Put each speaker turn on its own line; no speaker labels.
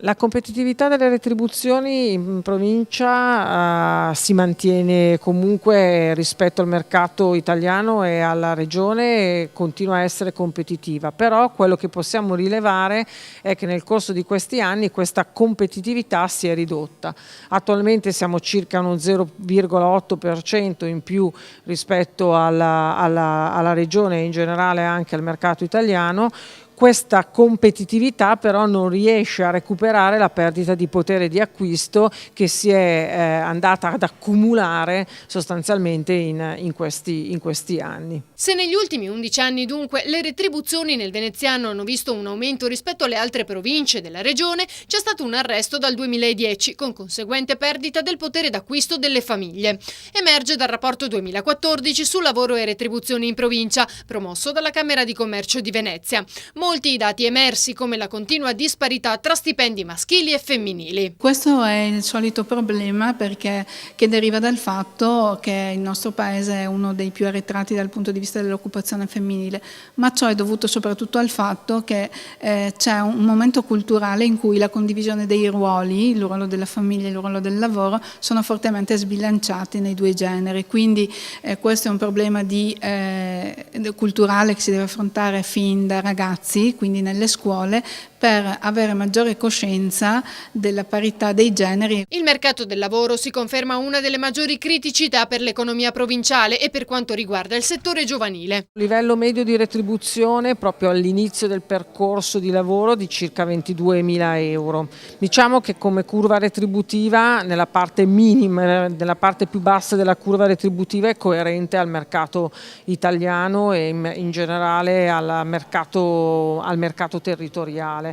La competitività delle retribuzioni in provincia si mantiene comunque rispetto al mercato italiano e alla regione, e continua a essere competitiva, però quello che possiamo rilevare è che nel corso di questi anni questa competitività si è ridotta. Attualmente siamo circa uno 0,8% in più rispetto alla regione e in generale anche al mercato italiano. Questa competitività però non riesce a recuperare la perdita di potere di acquisto che si è andata ad accumulare sostanzialmente in questi anni.
Se negli ultimi 11 anni dunque le retribuzioni nel veneziano hanno visto un aumento rispetto alle altre province della regione, c'è stato un arresto dal 2010 con conseguente perdita del potere d'acquisto delle famiglie. Emerge dal rapporto 2014 su lavoro e retribuzioni in provincia, promosso dalla Camera di Commercio di Venezia. Molti i dati emersi, come la continua disparità tra stipendi maschili e femminili.
Questo è il solito problema che deriva dal fatto che il nostro paese è uno dei più arretrati dal punto di vista dell'occupazione femminile, ma ciò è dovuto soprattutto al fatto che c'è un momento culturale in cui la condivisione dei ruoli, il ruolo della famiglia e il ruolo del lavoro, sono fortemente sbilanciati nei due generi. Quindi questo è un problema culturale che si deve affrontare fin da ragazzi, quindi nelle scuole, per avere maggiore coscienza della parità dei generi.
Il mercato del lavoro si conferma una delle maggiori criticità per l'economia provinciale e per quanto riguarda il settore giovanile.
Il livello medio di retribuzione proprio all'inizio del percorso di lavoro di circa 22.000 euro. Diciamo che come curva retributiva nella parte minima, nella parte più bassa della curva retributiva è coerente al mercato italiano e in generale al mercato territoriale.